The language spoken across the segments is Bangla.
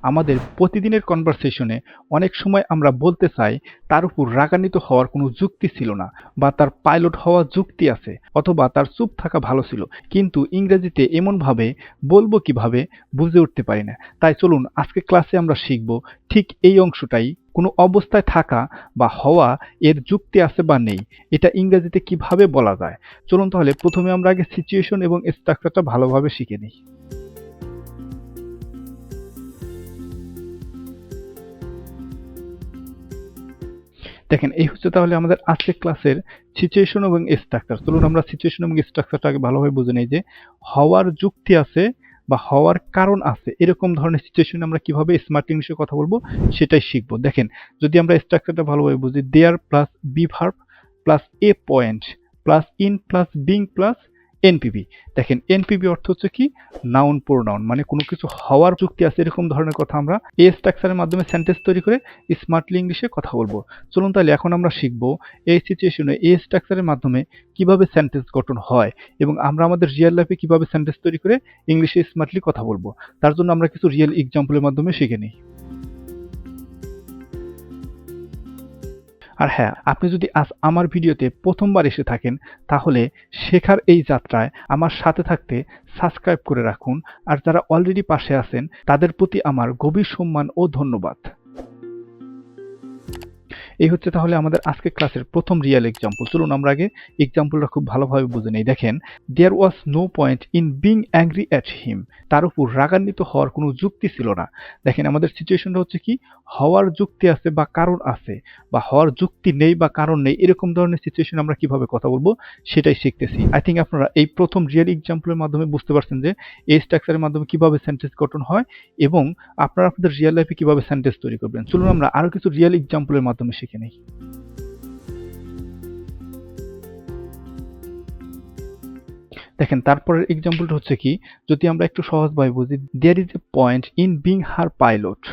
আমাদের প্রতিদিনের কনভারসেশনে অনেক সময় আমরা বলতে চাই তার উপর রাগান্বিত হওয়ার কোনো যুক্তি ছিল না, বা তার পাইলট হওয়া যুক্তি আছে, অথবা তার চুপ থাকা ভালো ছিল। কিন্তু ইংরেজিতে এমনভাবে বলবো কিভাবে বুঝে উঠতে পারি না। তাই চলুন আজকে ক্লাসে আমরা শিখব ঠিক এই অংশটাই, কোনো অবস্থায় থাকা বা হওয়া এর যুক্তি আছে বা নেই, এটা ইংরেজিতে কিভাবে বলা যায়। চলুন তাহলে প্রথমে আমরা আগে সিচুয়েশন এবং স্ট্রাকচারটা ভালোভাবে শিখে নিই। দেখেন, এই হচ্ছে তাহলে আমাদের আজকের ক্লাসের সিচুয়েশন এবং স্ট্রাকচার। চলুন আমরা সিচুয়েশন এবং স্ট্রাকচারটা আগে ভালোভাবে বুঝে নেই যে হওয়ার যুক্তি আছে বা হওয়ার কারণ আছে, এরকম ধরনের সিচুয়েশনে আমরা কিভাবে স্মার্ট ইংলিশে কথা বলবো সেটাই শিখবো। দেখেন, যদি আমরা স্ট্রাকচারটা ভালোভাবে বুঝি, there plus be verb plus a point plus in plus being plus NPV. দেখেন, এনপিভি অর্থ হচ্ছে কি নাউন প্রোনাউন, মানে কোনো কিছু হওয়ার যুক্তি আছে এরকম ধরনের কথা আমরা এই স্ট্রাকচারের মাধ্যমে সেন্টেন্স তৈরি করে স্মার্টলি ইংলিশে কথা বলবো। চলুন তাহলে এখন আমরা শিখবো এই সিচুয়েশনে এই স্ট্রাকচারের মাধ্যমে কিভাবে সেন্টেন্স গঠন হয় এবং আমরা আমাদের রিয়েল লাইফে কিভাবে সেন্টেন্স তৈরি করে ইংলিশে স্মার্টলি কথা বলবো। তার জন্য আমরা কিছু রিয়েল এক্সাম্পলের মাধ্যমে শিখে নিই। আর হ্যাঁ, আপনি যদি আজ আমার ভিডিওতে প্রথমবার এসে থাকেন, তাহলে শেখার এই যাত্রায় আমার সাথে থাকতে সাবস্ক্রাইব করে রাখুন। আর যারা অলরেডি পাশে আছেন তাদের প্রতি আমার গভীর সম্মান ও ধন্যবাদ। এই হচ্ছে তাহলে আমাদের আজকের ক্লাসের প্রথম রিয়েল এক্সাম্পল। চলুন আমরা আগে এক্সাম্পলটা খুব ভালোভাবে বুঝে নেই। দেখেন, there was no point in being angry at him. তার উপর রাগান্বিত হওয়ার কোনো যুক্তি ছিল না। দেখেন, আমাদের সিচুয়েশনটা হচ্ছে কি হওয়ার যুক্তি আছে বা কারণ আছে, বা হওয়ার যুক্তি নেই বা কারণ নেই, এরকম ধরনের সিচুয়েশন আমরা কিভাবে কথা বলবো সেটাই শিখতেছি। আই থিঙ্ক আপনারা এই প্রথম রিয়েল এক্সাম্পলের মাধ্যমে বুঝতে পারছেন যে এই স্ট্রাকচারের মাধ্যমে কিভাবে সেন্টেন্স গঠন হয় এবং আপনারা আপনাদের রিয়েল লাইফে কিভাবে সেন্টেন্স তৈরি করবেন। চলুন আমরা আরো কিছু রিয়েল এক্সাম্পলের মাধ্যমে শিখে নিই। দেখেন, তারপরের এক্সাম্পলটা হচ্ছে কি, যদি আমরা একটু সহজভাবে বুঝি, there is a point in being her pilot.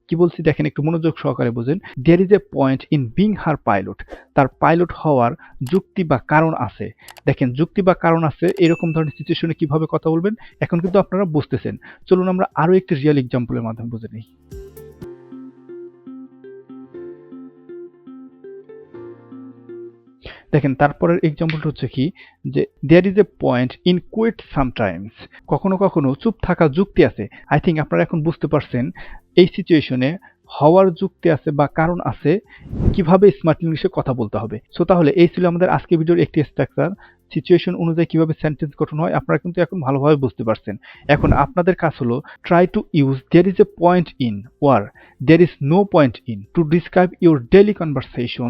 কি বলছি দেখেন, একটু মনোযোগ সহকারে বুঝেন। There is a point in being her pilot. তার পাইলট হওয়ার যুক্তি বা কারণ আছে। দেখেন, যুক্তি বা কারণ আছে এরকম ধরনের সিচুয়েশনে কিভাবে কথা বলবেন এখন কিন্তু আপনারা বুঝতেছেন। চলুন আমরা আরো একটি রিয়েল এক্সাম্পলের মাধ্যমে বুঝে নিই। দেখেন, তারপরের এক্সাম্পলটা হচ্ছে কি, যে there is a point in quiet sometimes. কখনো কখনো চুপ থাকা যুক্তি আছে। আই থিঙ্ক আপনারা এখন বুঝতে পারছেন এই সিচুয়েশনে হওয়ার যুক্তি আছে বা কারণ আছে, কিভাবে স্মার্ট ইংলিশে কথা বলতে হবে। সো তাহলে এই ছিল আমাদের আজকে ভিডিওর একটি স্ট্রাকচার। সিচুয়েশন অনুযায়ী কিভাবে সেন্টেন্স গঠন হয় আপনারা কিন্তু এখন ভালোভাবে বুঝতে পারছেন। এখন আপনাদের কাজ হলো try to use there is a point in or there is no point in to describe your daily conversation.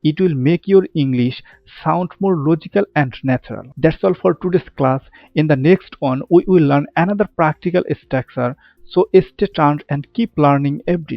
It will make your English sound more logical and natural. That's all for today's class. In the next one, we will learn another practical structure. So stay tuned and keep learning every day.